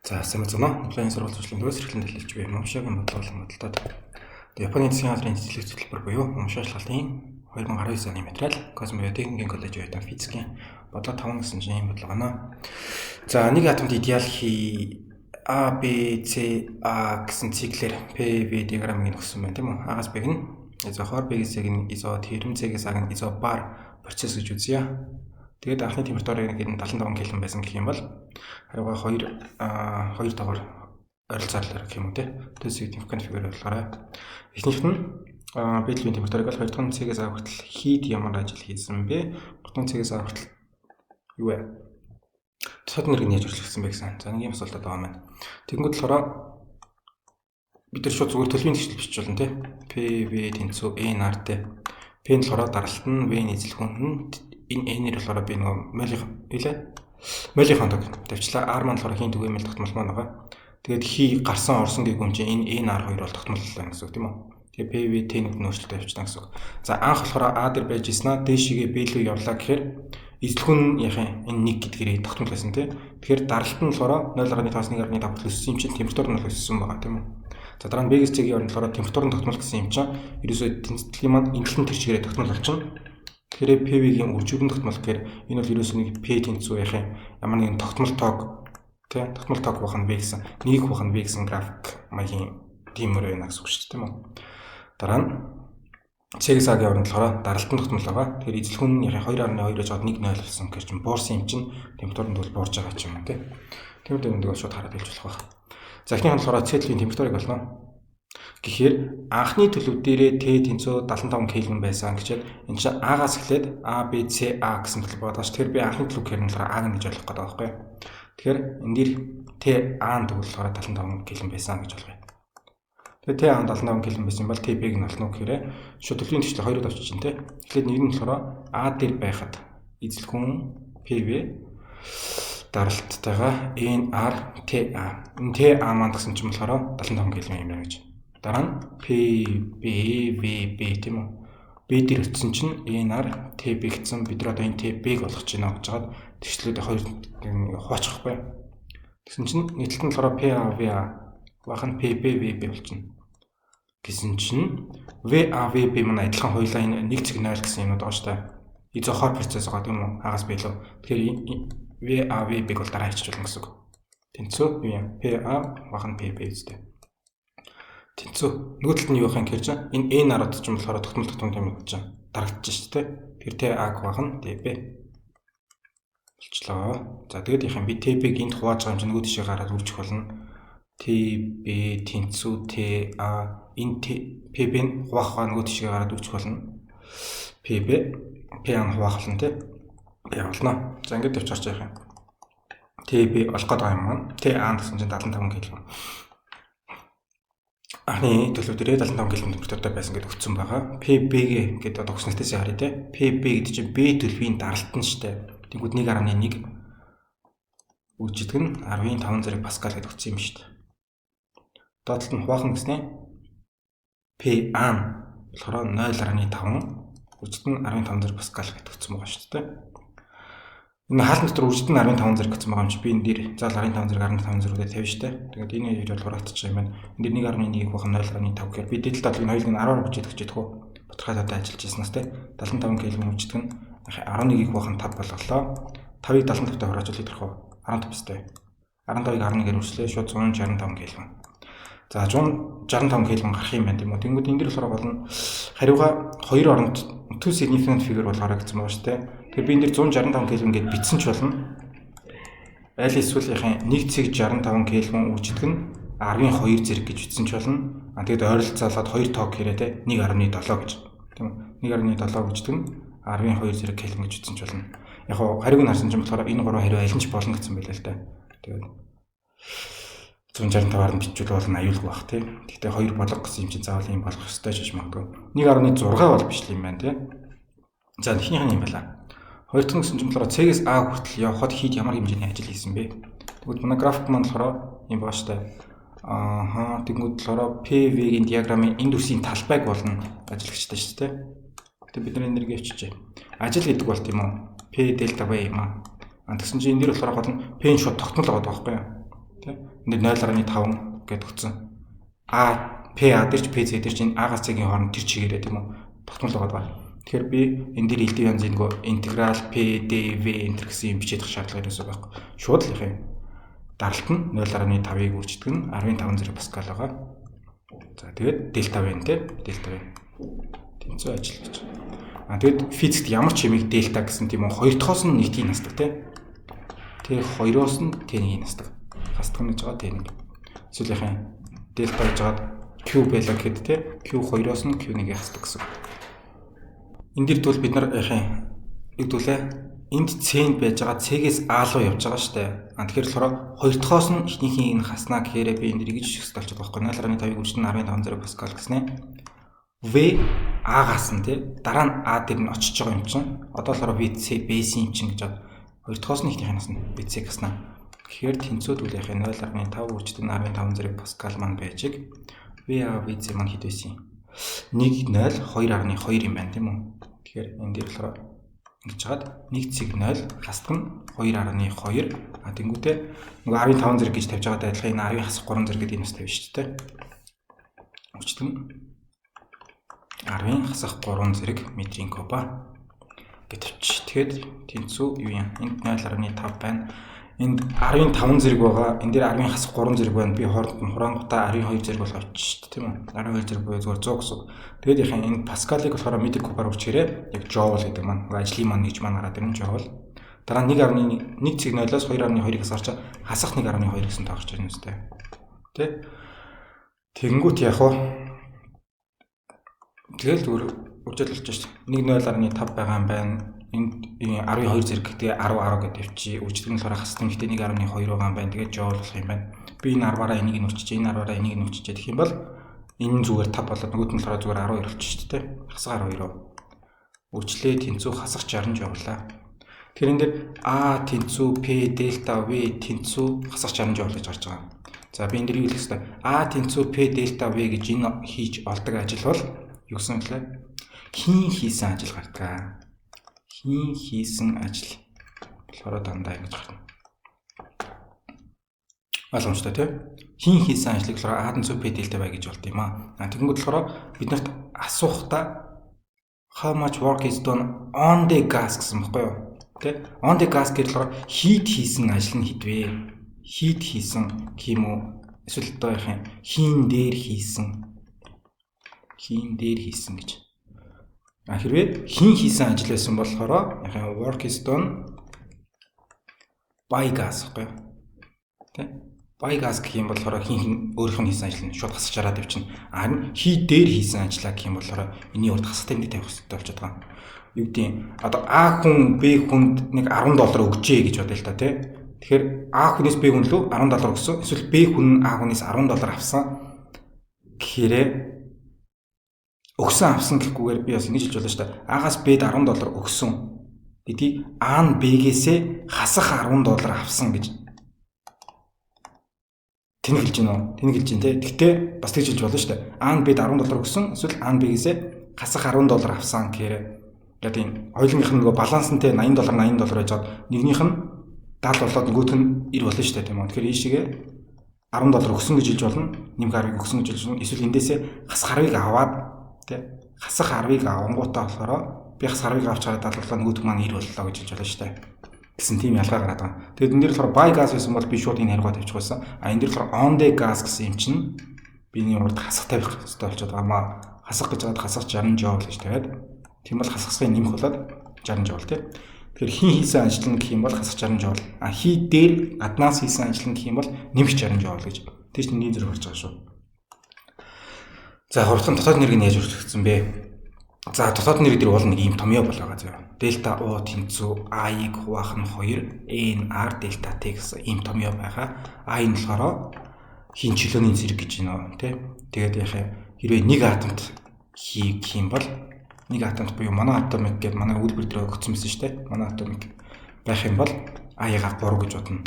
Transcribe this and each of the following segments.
За самцно онлайн сурвалж ажлын төвөөс эрхлэн дэлгэж буй Момшагийн бодлогын модалтад Японы засгийн газрын цэцлэг хөтөлбөр буюу Момшаа шалгалтын 2019 оны материал Космобиотехникийн коллеж уятан физикийн бодлого 5 гэсэн чинь юм бодлого байна. За нэг атомд идеал хий А, Б, С, А гэсэн циклэр P, V диаграмыг өгсөн байна тийм үү? А-гаас Б нь изохор, Б-гээс С-г нь изо, тэрэм С-гээс А-г нь изобар процесс гэж үзье. Тэгээд анхны температурыг нь 75 кельвин байсан гэх юм бол хариугаа 2 давар ойролцоолоор гэх юм уу те. Төсөв конфигур болгоорой. Эхнийх нь бэлгийн температурыг бол 2 дахь нь С-гээс А хүртэл хийд ямар ажил хийсэн бэ? 3 дахь С-гээс А хүртэл юу вэ? Цогт нэрийг яаж өөрчлөгдсөн бэ гэсэн. За нэг юм асуултад байгаа маань. Тэгэнгүүт болохоор бид нар шууд зүгээр төлөвийн тэгшэл бичиж болно те. P, V тэнцүү N R те. P нь болохоор даралт нь, V нь эзэлхэн нь энэ N-ээр болохоор би нөгөө молийнхаа тог тавьчлаа. R маань болохоор хийн түгээмэл тогтмол маань байгаа. Тэгээд хий гарсан орсон гээгүүн чинь энэ N-R2 бол тогтмоллоо гэсэн үг тийм үү? Тэгээ PV T-нд нөөцлөлтөй явуулчихсан гэсэн үг. За анх болохоор A дээр байж ийснаа дээшигээ B рүү явлаа гэхээр эзлэхэн яхаа энэ 1 гэдгээрээ тогтмол байсан тийм. Тэгэхээр даралт нь болохоор 0.5-1.5 хүртэл өссөн юм чинь температур нь бол өссөн байгаа тийм үү? За дараа нь B-ээс C-ийн орнд болохоор температур нь тогтмол гэсэн юм чинь ерөөсөө тэнцвэрлэгийн маань энэлхэн тэр чигээрээ тогтмол болчихно. Тэгэхээр PV-гийн үржигдэн тогтмол гэхээр энэ бол ерөөсөө нэг P тэнцүү яхаа ямар нэгэн тогтмол тоог тийм тогтмол тоог бах нь B гэсэн нэг бах нь B гэсэн график маягийн тиймэр байна гэсэн үг шүү дээ тийм үү. Дараа нь C-ээс А-гийн орнд болохоор даралтын тогтмол байгаа. Тэгэхээр эзлэхэн нь яхаа 2.2-өөж 1.0 болсон гэхээр чинь буурсан юм чинь температурын бол буурж байгаа ч юм уу тийм. Тэр дэндээ шууд хараад хэлж болох байх. За эхний болохоор C-ийн температурыг болно. Гэхээр анхны төлөв дээрээ Т тэнцүү 75 кельвин байсан гэчихэд энэ чинь А-гаас эхлээд А, Б, С, А гэсэн төлөв байгаа ш. Тэгэхээр би анхны төлөв гэхээр нь болохоор А-г нь гэж ойлгох гэдэг байгаа байхгүй. Тэгэхээр энэ дээр Т А-нд төгөлөөр 75 кельвин байсан гэж ойлгоё. Тэгээд Т А-нд 75 кельвин байсан бол Т Б-г нь олно гэхээр шууд төлөвийн төслөө хоёроо авчиж чинь те. Эхлээд нэг нь болохоор А дээр байхад эзлэхэн PV даралттайгаа NR Т А. Энэ Т А маань гэсэн чинь болохоор 75 кельвин юм байна гэж. Дараа нь P, B, V, B тийм үү? B дээр өтсөн чинь NR T B гэсэн бид нар одоо энэ T B-г олгож байна гэж хагаад тэгшлүүдээ хоёр хуваачихгүй. Тэгсэн чинь нийтлэлт нь болохоор P A V A бахан P B V B болчихно. Гэсэн чинь V A V B маань адилхан хоёулаа энэ нэг цэг 0 гэсэн юмуд байгаа шүү дээ. Изохор процесс байгаа тийм үү? Хагас B лөө. Тэгэхээр V A V B-г бол дараа хийчих болно гэсэн үг. Тэнцүү P A бахан P B үстэй. Тэнцүү нөгөө талд нь юу хань гэж энэ N араад ч юм болохоор тогтмол юм гэж дарагдчих шүү дээ. Тэр Т А-г баг нь Т Б болчлоо. За тэгээд яхаа би Т Б-г энд хувааж байгаа юм чинь нөгөө тишээ гараад үржих болно. Т Б тэнцүү Т А энэ П Б-г хуваах нөгөө тишээ гараад үржих болно. П Б П А-г хуваах болно те. Явуулна. За ингээд явчихарч яах юм. Т Б олох гээд байгаа юм маань. Т А гэсэн чинь 75 кельвин. Анхны төлөв дээрээ 75 кельвин температуртай байсан гэдээ өгсөн байгаа. PB гэдэг одоо өгснөлтөөс харъя те. PB гэдэг чинь B төлөвийн даралт нь штэ. Тэгвэл 1.1 үржигдэх нь 10.5 зэрэг паскал гэдэг өгсөн юм штэ. Доотлолт нь хуваахна гэснээр PA болохоор 0.5 үржигдэх нь 10.5 зэрэг паскал гэдэг өгсөн байгаа штэ. Энэ хаалтан дотор үржигдэх нь 10.5 зэрэг гэсэн байгаа юм чи би энэ дээр заал 10.5 зэрэг 10.5 зэрэгтэй тавина штэ. Тэгээд энэ хоёр бол хурагдчих юм байна. Энд дээр 1.1 бахан 0.5 гэхээр би дээд талын хоёрыг нь 10-аар бүжигдэх гэж байгаа. Тодорхой тавтай ажиллаж ирсэнээс те 75 кельвин үржигдэх нь 11-ийг бахан 5 болголоо. 5-ыг 75-тай хурааж үлдэх вэ? 15 өстэй. 15-ыг 11-ээр үржлээ шууд 165 кельвин. За 165 кельвин гарах юм байна тийм үү. Тэнгүүд энэ дээр болохоор болно хариугаа хоёр оронд two significant figure болгоорой гэсэн байгаа шүү дээ. Тэгэхээр би энэ дээр 165 кельвин гэж бичсэн ч болно. Аль эсвэл яхаа 1.65 кельвин үржигдэх нь 10.2 зэрэг гэж бичсэн ч болно. Тэгээд ойролцоолоод 2 тоог хэрэг те 1.7 гэж. Тийм үү? 1.7 үржигдэх нь 10.2 зэрэг кельвин гэж бичсэн ч болно. Яг хоо хариуг нь харсан ч болохоор энэ гурван хариу аль нь ч болно гэсэн байлаа л да. Тэгээд 165-аар нь бичвэл бол аюулгүй бах тийм. Гэхдээ 2 болго гэсэн юм чинь заавал юм болох ёстой ч гэж магадгүй. 1.6 бол биш юм байна тийм. За эхнийх нь юм байна. Хоёр дахь нь гэсэн чинь болохоор C-ээс А хүртэл явхад хийд ямар хэмжээний ажил хийсэн бэ? Тэгвэл манай график маань болохоор юм байна шүү дээ. Тэгвэл болохоор PV-ийн диаграмын энд үсгийн талбайг болно ажиллагчтай шүү дээ. Тэгвэл бид нар энерги авчижээ. Ажил гэдэг бол тийм үү? P delta V юм аа. Тэгсэн чинь энэ дээр болохоор гол нь P-ийн шууд тогтмол байгаа байхгүй юу? Тэ. Энд 0.5 гэдэг өгсөн. А PA дээр ч PC дээр ч энэ А-гаас C-ийн хооронд тэр чигээрээ тийм үү тогтмол байгаа. Тэгэхээр би энэ дээр элдв янзын нөгөө интеграл PDV энтер гэсэн юм бичиж шаардлага ерөөсөө байхгүй. Шууд л их юм. Даралт нь 0.5-ыг үрждэг нь 15 зэрэг паскал байгаа. За тэгээд дельта V те дельта V. Тэнцүү ажил гэж. Тэгэд физикт ямар ч юмыг дельта гэсэн тийм үү хоёр дахоос нь нэг тийм насдаг те. Тэгээ хоёроос нь T1-ийг насдаг. Хасдаг гэж байгаа T1. Эсвэл яхаа дельта гэж байгаа Q байлаа гэхэд те Q2-оос нь Q1-ийг хасдаг гэсэн. Энд дэр бол бид нар яхаа нэгдүүлээ энд C-нд байж байгаа C-гээс A руу явж байгаа шүү дээ. Тэгэхээр болохоор хоёр дахоос нь ихнийхийг нь хаснаа гэхээр би энд дэр ингэж хэсэг болчиход байгаа байхгүй. 0.5-ыг үржих нь 15 зэрэг паскал гэснэ. V A-гаас нь тий дараа нь A дээр нь очиж байгаа юм чинь одоо болохоор VC бэйсийн юм чинь гэж бод хоёр дахоос нь ихнийхээс нь VC гэснэ. Тэгэхээр тэнцүүд үл яхаа 0.5 үржих нь 15 зэрэг паскал маань байжиг. VA VC маань хэд байсан юм? 1 0 2.2 юм байна тийм үү? Тэгэхээр энэ дээр болохоор ингэж хаад 1.0 хасдаг нь 2.2 тэнгүүтээ нөгөө 15 зэрэг гэж тавьж байгаа адилхан энэ 10 хасах 3 зэрэг гэдэг энэ бас тавьж шүү дээ. Өчтөн 10 хасах 3 зэрэг метрийн куба гэж тавьчих. Тэгэхэд тэнцүү юу юм? Энд 0.5 байна. Энд 15 зэрэг байгаа. Энэ дээр 10 хасах 3 зэрэг байна. Би хооронд нь хураангуудаа 12 зэрэг бол авчих шүү дээ, тийм үү? 12 зэрэг буюу зөвхөн 100 гэсэн. Тэгээд яхаа энэ паскалыг болохоор метр кубаар үрчгээрээ яг joule гэдэг маань ажлын маань нэгж маань гараад ирнэ joule. Дараа 1.1.0-оос 2.2-ыг хасаарч хасах 1.2 гэсэн таарч ирнэ үстэй. Тэ? Тэгэнгүүт яг хоо тэгэл зүгээр үржил болж шүү дээ. 1.0.5 байгаа юм байна. Энд 12 зэрэг тэгээ 10 гэж тавьчих. Үрждэг нь болохоор хасдаг гэхдээ 1.2 байгаа юм байна. Тэгээд joule болох юм байна. Би энэ 10-аараа энийг нь үрчиж, энэ 10-аараа энийг нь үрчиж гэх юм бол энэ зүгээр 5 болоод нөгөөд нь болохоор зүгээр 12 болчих шүү дээ. Хасах 12. Үржлээ тэнцүү хасах 60 joule-аа. Тэгэхээр энэ дээр A тэнцүү P дельта V тэнцүү хасах 60 joule гэж гарч байгаа. За би энэ дээр юу хэлэх вэ? A тэнцүү P дельта V гэж энэ хийж олдог ажил бол юу гэсэн бэ? Хин хийсэн ажил гардаг. Хин хийсэн ажил болохоор дандаа ингэж гарна. Ойлгомжтой тий? Хин хийсэн ажлыг болохоор A тэнцүү P дельта V гэж болд юм аа. Тэгэнгүүт болохоор бид нарт асуухтаа how much work is done on the gas гэсэн баггүй юу? Тэ? On the gas гэхэлэр heat хийсэн ажил нь хэд вэ? Heat хийсэн гэх юм уу? Эсвэл одоо яах юм? Хийн дээр хийсэн гэж. Хэрвээ хийн хийсэн ажил байсан болохоор яах юм? Work is done by gas гэхгүй юу? Тэ? By gas гэх юм болохоор хийн өөрийнх нь хийсэн ажил нь шууд хасч хараад явчихна. Харин heat дээр хийсэн ажлаа гэх юм болохоор энэний урд хасах тэмдэг тавих хэрэгтэй болчиход байгаа. Юу гэдэг одоо А хүн Б хүнд нэг $10 өгчээ гэж бодъё л та тий. Тэгэхээр А хүнээс Б хүн лөө $10 өгсөн. Эсвэл Б хүн А хүнээс $10 авсан. гэхээр авсан гэхгүйгээр би бас ингэж хэлж болно шүү дээ. А-гаас Б-д $10 өгсөн. Гэдгийг А нь Б-гээсээ хасах $10 авсан гэж тэнэг хэлж гинөө. Тэнэг хэлж гин тий. Гэхдээ бас тэгж хэлж болно шүү дээ. А нь Б-д $10 өгсөн. Эсвэл А нь Б-гээсээ хасах $10 авсан гэхээр яг энэ хоёулынх нь нөгөө баланс нь те $80 $80 байжгаад нэгнийх нь 70 болоод нөгөөх нь 90 болно шүү дээ тийм үү. Тэгэхээр ийшээгээ $10 өгсөн гэж хэлж болно. Нэмэх 10-ыг өгсөн гэж хэлж болно. Эсвэл эндээсээ хасах 10-ыг аваад те хасах 10-ыг авангуудаа болохоор би хасах 10-ыг авч хараад 70 болоо нөгөөх маань 90 боллоо гэж хэлж болно шүү дээ. Гэсэн тийм ялгаа гараад байгаа. Тэгээд энэ дээр болохоор by gas байсан бол би шууд энэ харьгаа тавьчих байсан. А энэ дээр болохоор on the gas гэсэн юм чинь биний урд хасах тавих хэрэгтэй болчиход байгаа маа. Хасах гэж байгаад хасах 60 joule гэж тавиад тийм бол хасахсыг нэмэх болоод 60 joule тийм. Тэгэхээр хин хийсэн ажил нь гэх юм бол хасах 60 joule. А хий дээр гаднаас хийсэн ажил нь гэх юм бол нэмэх 60 joule гэж. Тэгж нэг зэрэг болж байгаа шүү. За хурдхан дотоод нэрийг нь яаж өөрчлөгдсөн бэ? За дотоод нэр дээр бол нэг юм томьёо бол байгаа зөө. Дельта O тэнцүү A-ыг хуваах нь 2 NR дельта T гэсэн ийм томьёо байгаа. А энэ болохоор хин чөлөөний зэрэг гэж байна тийм. Тэгээд яхаа хэрвээ нэг атомт хийх юм бол нэг атомт буюу моноатомик гэдэг манай үйлдвэр дээр өгсөн байсан шүү дээ. Моноатомик байх юм бол А-га 3 гэж бодно.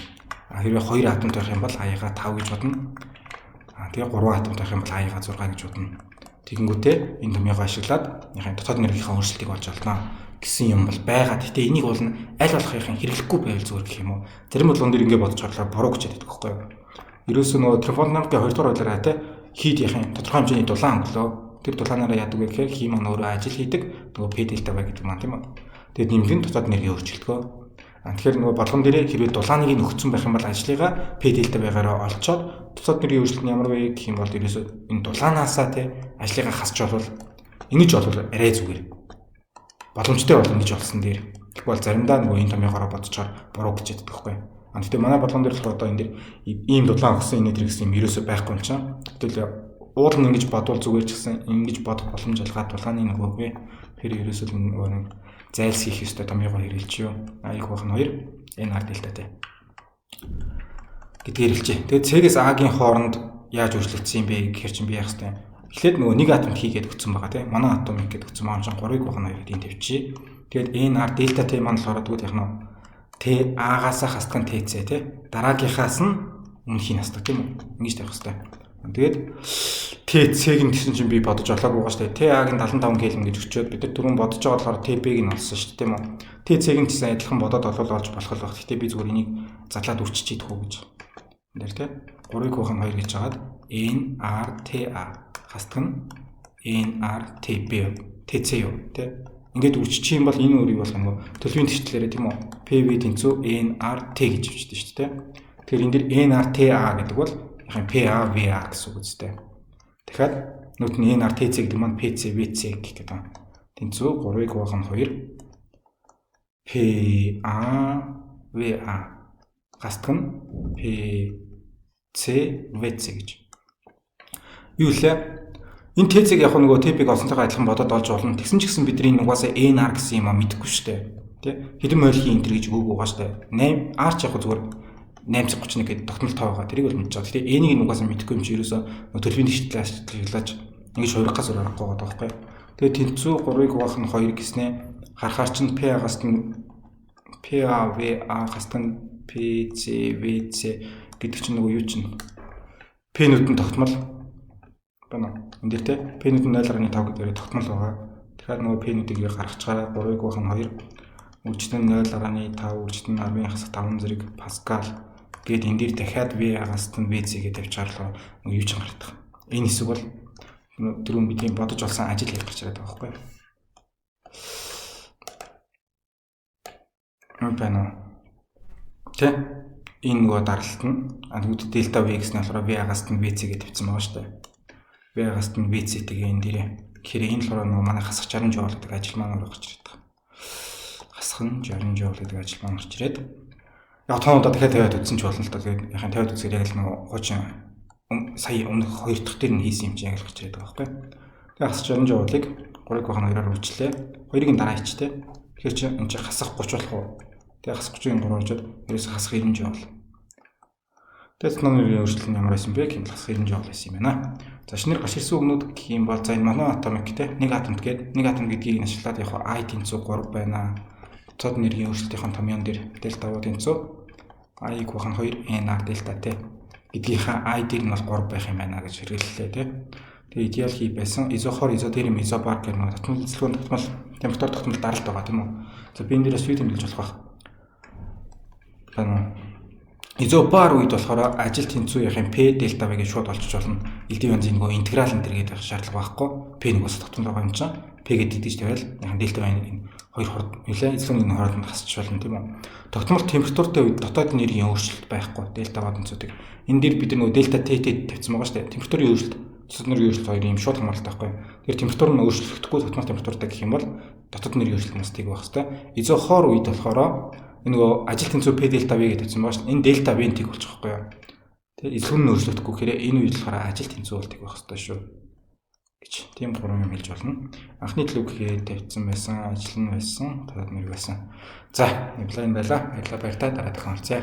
Хэрвээ 2 атомт байх юм бол А-га 5 гэж бодно. Тэгээ 3 атомт байх юм бол А-га 6 гэж бодно. Тэгэнгүүтээ энэ томьёогоо ашиглаад яхаа дотоод нэрийнхээ өөрчлөлтийг олж олно гэсэн юм бол байгаа. Гэтэ энийг бол аль болох яхаа хэрэглэхгүй байвал зүгээр гэх юм уу. Зарим болгон дээр ингэ бодож орлоо буруу гэж хэлдэг байхгүй юу. ерөөсөө нөгөө термодинамикийн 2 дугаар хуулиараа те хийд яхин тодорхой хэмжээний дулаан өглөө. Тэр дулаанаараа яадаг вэ гэхээр хий маань өөрөө ажил хийдэг. Нөгөө P delta Y гэдэг маань тийм үү. Тэгээд нэмгэн дотоод энерги өөрчлөлтгөө. Тэгэхээр нөгөө болгон дээрээ хэрвээ дулааныг нөхцөн байх юм бол ажлыгаа P delta Y-аараа олцоод дотоод энерги өөрчлөлт нь ямар вэ гэх юм бол ерөөсөө энэ дулаанаасаа те ажлыгаа хасч болвол ингэж болвол арай зүгээр. Боломжтой болно гэж болсон дээр. Тэгвэл бол заримдаа нөгөө энэ томьёогоороо бодцоор буруу гэж яддаг байхгүй. Гэхдээ манай болгон дээр л одоо энэ дэр ийм дулаан өгсөн энэ төр гэсэн юм ерөөсөө байхгүй юм чинь. Гэтэл уул нь ингэж бодвол зүгээр ч гэсэн ингэж бодох боломж алгаад дулааны нөгөөгүй. Тэр ерөөсөө нөгөө нэг зайлс хийх ёстой томьёогоо хэрэгжилж юу. Их бахан 2 энэ ард дэлтатай. Гэдгээр хэлжээ. Тэгээд C-гээс A-гийн хооронд яаж өөрчлөгдсөн юм бэ гэхээр чинь би яах вэ? Эхлээд нөгөө нэг атомд хийгээд өгсөн байгаа тийм. Манай атомик гэдэг өгсөн маань чинь 3-ыг бахан 2-ыг энд тавьчих. Тэгээд энэ R delta T маань болохоор тэгвэл яах нь T A-гаас хасдаг нь TC тийм. Дараагийнхаас нь өмнөхийг хасдаг тийм үү? Ингэж тавих хэрэгтэй. Тэгээд TC-г гэсэн чинь би бодож олоогүй байгаа шүү дээ. TA-г 75 кг гэж өчөөд бид нар түрүүн бодож байгаа болохоор TB-г нь олсон шүү дээ тийм үү? TC-г нь гэсэн адилхан бодоод олж болох байх. Гэхдээ би зүгээр энийг задлаад өвччихийх үү гэж. Энд тийм 3-ыг бахан 2 гэж хагаад NRTA хасдаг нь NRTB TC юу тийм. Ингээд үржчих юм бол энэ өөрийг болох нөгөө төлөвийн тэгчлэрээ тийм үү? PV тэнцүү NRT гэж өвчтэй шүү дээ. Тэгэхээр энэ дэр NRTA гэдэг бол яхаа PAVA гэсэн үг үстэй. Тэгэхээр нүд нь NRTC гэдэг маань PCVC гэх гэдэг юм. Тэнцүү 3-ыг бахан 2 PAVA гастг нь PCVC гэж. Юу лээ? Энэ TC-г яг нөгөө TP-г олсонтойгоо адилхан бодоод олж болно. Тэгсэн ч гэсэн бидний нугасаа NR гэсэн юм а мэдэхгүй шүү дээ. Тэ? Хэдэн молекийн энтер гэж өгөөг байгаа шүү дээ. 8 R ч яг зүгээр 831 гэдэг тогтмол тоо байгаа. Тэрийг бол мэдж байгаа. Гэтэ энийг нугасаа мэдэхгүй юм чи ерөөсөө төлөвийн тэгшлээ ашиглаж ингэж хуурахаас өөр аргагүй байгаа байхгүй. Тэгээ тэнцүү 3-ыг бахан 2 гэснээ харахаар чинь PA-гаас нь PAVA гастан PCVC гэдэг чинь нөгөө юу чинь P-нүүд нь тогтмол байна. Энд дээр те P-нүүд нь 0.5 гэдэг тогтмол байгаа. Тэгэхээр нөгөө P-нүүдийг гаргачаараа 3-ыг бахан 2 үржтэн 0.5 үржтэн 10-5 зэрэг паскал гээд энэ дээр дахиад V-аас нь VC гэдэг тавьчаарлаа нөгөө юу ч гаргадаг. Энэ хэсэг бол түрүүн бидний бодож олсон ажил хийж гарч ирээд байгаа байхгүй. Байна. Тэ энэ нөгөө даралт нь нүд дельта V гэсэн нь болохоор V-аас нь VC гэдэг тавьсан байгаа шүү дээ. V-аас нь VC тэгээ энэ дээр. Тэгэхээр энэ болохоор нөгөө манай хасах 60 joule гэдэг ажил маань орж ирээд байгаа. Хасах нь 60 joule гэдэг ажил маань орж ирээд. Яг тоонуудаа дахиад тавиад үзсэн ч болно л да. Тэгээд яхаа тавиад үзэхээр яг л нөгөө хуучин сая өмнөх 2 дахь дээр нь хийсэн юм чинь яг л гарч ирээд байгаа байхгүй. Тэгээд хасах 60 joule-ыг 3-ыг бахан 2-аар үржлээ. 2-ыг дараа хийчтэй. Тэгэхээр чи энэ чинь хасах 30 болох уу? Тэгээд хасах 30-ыг 3 оржод ерөөсө хасах 90 joule. Тэгээд номерын өөрчлөлт нь ямар байсан бэ? Хэмэл хасах 90 joule байсан юм байна. За шинээр гарч ирсэн үгнүүд гэх юм бол за энэ манай атомик те нэг атомт гээд нэг атом гэдгийг ашиглаад яг I тэнцүү 3 байна. Цод энергийн өөрчлөлтийн томьёон дээр дельта V тэнцүү I-г бахан 2 NR дельта T гэдгийнхаа I дээр нь бол 3 байх юм байна гэж хэрэглэлээ те. Тэгээ идеал хий байсан изохор изотерм изобар гэх нэг татмал эзлэгэн татмал температур тогтмол даралт байгаа тийм үү. За би энэ дээрээс юу тэмдэглэж болох байх. Байна. Изобар үед болохоор ажил тэнцүү яхим P дельта V гэж шууд олчж болно. LD бензин нөгөө интеграл энэ төр гэдэг шаардлага байхгүй. P нөгөөс тогтмол байгаа юм чинь P гэдэг дэж тавиал яхан дельта V энэ хоёр хорд нэлээ эзлэгэн хооронд хасч болно тийм үү. Тогтмол температуртай үед дотоод энергийн өөрчлөлт байхгүй. Дельта V тэнцүүдэг. Энэ дээр бид нөгөө дельта T тавьсан байгаа шүү дээ. Температурын өөрчлөлт дотоод энергийн өөрчлөлт хоёр юм шууд хамааралтай байхгүй. Тэгэхээр температур нь өөрчлөгдөхгүй тогтмол температуртай гэх юм бол дотоод энергийн өөрчлөлт мас тийг байх хэвээр. Изохор үед болохоор энэ нөгөө ажил тэнцүү P дельта V гэдэг тавьсан байгаа шүү дээ. Энэ дельта V тийг болчих واخгүй юу. Тэгэхээр эзлэгэн нь өөрчлөгдөхгүй гэхээр энэ үед болохоор ажил тэнцүү бол тийг байх хэвээр шүү. Тийм 3 юм хэлж болно. Анхны төлөв гэхэд тавьсан байсан, ажил нь байсан, дотоод энерги байсан. За, явлаа энэ байлаа. Баярлалаа баяртай дараа дахин уулзъя.